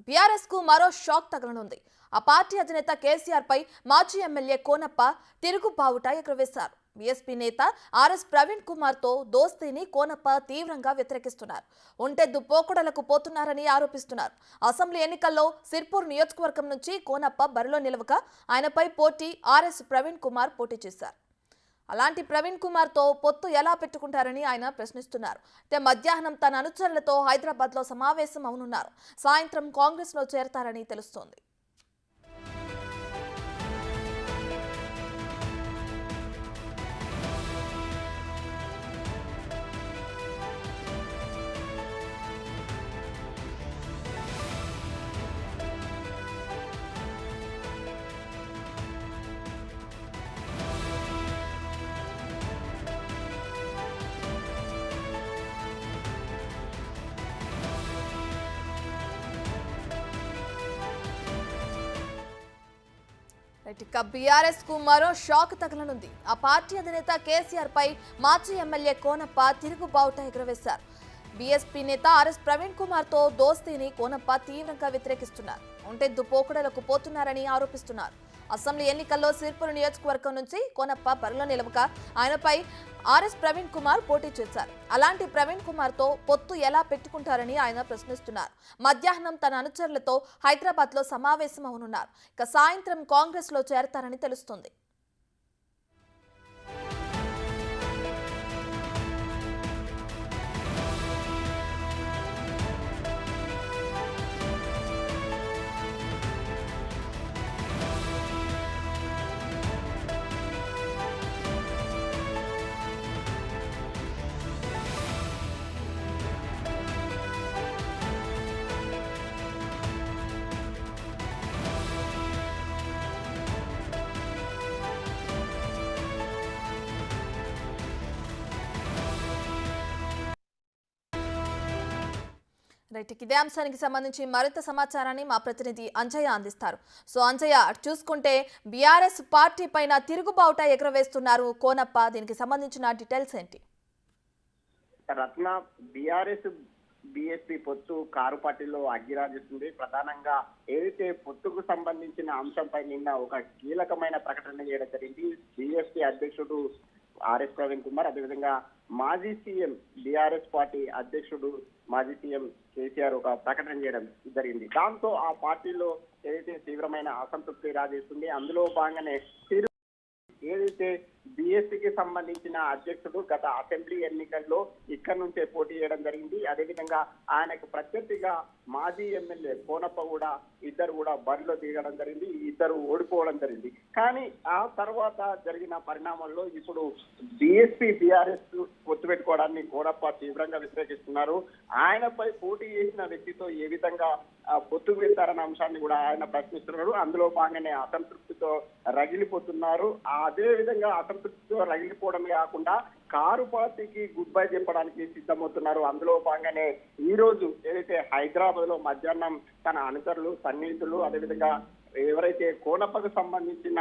BRS కు మరో shock తగలనుంది. ఆ పార్టీ అధినేత కేసీఆర్ పై మాజీ ఎమ్మెల్యే కోనప్ప తిరుగుబావుట ఎగురవేశారు. బీఎస్పీ నేత ఆర్ఎస్ ప్రవీణ్ కుమార్ తో దోస్తీని కోనప్ప తీవ్రంగా వ్యతిరేకిస్తున్నారు. ఒంటెద్దు పోకడలకు పోతున్నారని ఆరోపిస్తున్నారు. అసెంబ్లీ ఎన్నికల్లో సిర్పూర్ నియోజకవర్గం నుంచి కోనప్ప బరిలో నిలవగా ఆయనపై పోటీ ఆర్ఎస్ ప్రవీణ్ కుమార్ పోటీ చేశారు. అలాంటి ప్రవీణ్ కుమార్ తో పొత్తు ఎలా పెట్టుకుంటారని ఆయన ప్రశ్నిస్తున్నారు. అయితే మధ్యాహ్నం తన అనుచరులతో హైదరాబాద్ లో సమావేశం అవనున్నారు. సాయంత్రం కాంగ్రెస్ లో చేరతారని తెలుస్తోంది. ఇక బీఆర్ఎస్ కు మరో షాక్ తగలనుంది. ఆ పార్టీ అధినేత కేసీఆర్ పై మాజీ ఎమ్మెల్యే కోనప్ప తిరుగుబావుట ఎగురవేశారు. బీఎస్పీ నేత ఆర్ఎస్ ప్రవీణ్ కుమార్ తో దోస్తీని కోనప్ప తీవ్రంగా వ్యతిరేకిస్తున్నారు. ఒంటెద్దు పోకడలకు పోతున్నారని ఆరోపిస్తున్నారు. అసెంబ్లీ ఎన్నికల్లో సిర్పూర్ నియోజకవర్గం నుంచి కోనప్ప బరిలో నిలవగా ఆయనపై ఆర్ఎస్ ప్రవీణ్ కుమార్ పోటీ చేశారు. అలాంటి ప్రవీణ్ కుమార్ తో పొత్తు ఎలా పెట్టుకుంటారని ఆయన ప్రశ్నిస్తున్నారు. మధ్యాహ్నం తన అనుచరులతో హైదరాబాద్ లో సమావేశం అవనున్నారు. ఇక సాయంత్రం కాంగ్రెస్ లో చేరతారని తెలుస్తుంది. రైట్, ఇదే అంశానికి సంబంధించి మరింత సమాచారాన్ని మా ప్రతినిధి అంజయ్య అందిస్తారు. సో అంజయ్య, చూసుకుంటే బీఆర్ఎస్ పార్టీ పైన తిరుగుబావుట ఎగురవేస్తున్నారు కోనప్ప. దీనికి సంబంధించిన డీటెయిల్స్ ఏంటి? రత్న, బీఆర్ఎస్ బీఎస్పీ పొత్తు కారు పార్టీలో అగ్గిరాజిస్తుంది. ప్రధానంగా ఏదైతే పొత్తుకు సంబంధించిన అంశంపై నిన్న ఒక కీలకమైన ప్రకటన చేయడం జరిగింది. బీఎస్పీ అధ్యక్షుడు ఆర్ఎస్ ప్రవీణ్ కుమార్, అదేవిధంగా మాజీ సీఎం బీఆర్ఎస్ పార్టీ అధ్యక్షుడు మాజీ సీఎం కేసీఆర్ ఒక ప్రకటన చేయడం జరిగింది. దాంతో ఆ పార్టీలో ఏదైతే తీవ్రమైన అసంతృప్తి రాజేస్తుంది. అందులో భాగంగానే ఏదైతే బీఎస్పీకి సంబంధించిన అధ్యక్షుడు గత అసెంబ్లీ ఎన్నికల్లో ఇక్కడ నుంచే పోటీ చేయడం జరిగింది. అదేవిధంగా ఆయనకు ప్రత్యర్థిగా మాజీ ఎమ్మెల్యే కోనప్ప ఇద్దరు కూడా బరిలో దిగడం జరిగింది. ఇద్దరు ఓడిపోవడం జరిగింది. కానీ ఆ తర్వాత జరిగిన పరిణామాల్లో ఇప్పుడు బీఎస్పీ బీఆర్ఎస్ పొత్తు పెట్టుకోవడాన్ని కోనప్ప తీవ్రంగా వ్యతిరేకిస్తున్నారు. ఆయనపై పోటీ చేసిన వ్యక్తితో ఏ విధంగా పొత్తు పెడతారన్న అంశాన్ని కూడా ఆయన ప్రశ్నిస్తున్నారు. అందులో భాగంగానే అసంతృప్తితో రగిలిపోతున్నారు. అదే విధంగా అసంతృప్తితో రగిలిపోవడమే కాకుండా కారు పార్టీకి గుడ్ బై చెప్పడానికి సిద్ధమవుతున్నారు. అందులో భాగంగానే ఈ రోజు ఏదైతే హైదరాబాద్ లో మధ్యాహ్నం తన అనుచరులు, సన్నిహితులు, అదేవిధంగా ఎవరైతే కోనప్పకు సంబంధించిన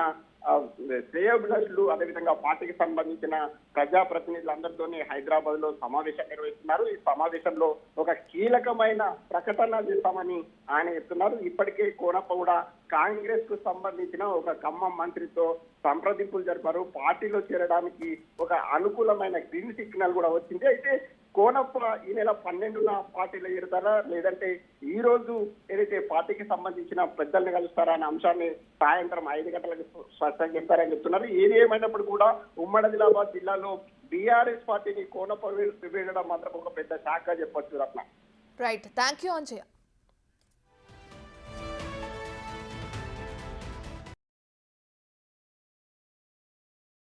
శ్రేయోభిలాషులు, అదేవిధంగా పార్టీకి సంబంధించిన ప్రజాప్రతినిధులందరితోనే హైదరాబాద్ లో సమావేశం నిర్వహిస్తున్నారు. ఈ సమావేశంలో ఒక కీలకమైన ప్రకటన చేస్తామని ఆయన చెప్తున్నారు. ఇప్పటికే కోనప్ప కాంగ్రెస్ కు సంబంధించిన ఒక ఖమ్మం మంత్రితో సంప్రదింపులు జరిపారు. పార్టీలో చేరడానికి ఒక అనుకూలమైన గ్రీన్ సిగ్నల్ కూడా వచ్చింది. అయితే కోనప్ప ఈ నెల 12న పార్టీలో చేరుతారా, లేదంటే ఈ రోజు ఏదైతే పార్టీకి సంబంధించిన పెద్దల్ని కలుస్తారా అనే అంశాన్ని సాయంత్రం 5 గంటలకు స్పష్టం చేస్తారని చెప్తున్నారు. ఏది ఏమైనప్పుడు కూడా ఉమ్మడి ఆదిలాబాద్ జిల్లాలో బీఆర్ఎస్ పార్టీని కోనప్ప వీడడం మాత్రం ఒక పెద్ద షాక్ గా చెప్పొచ్చు Ratna. Right, thank you Anjaiah.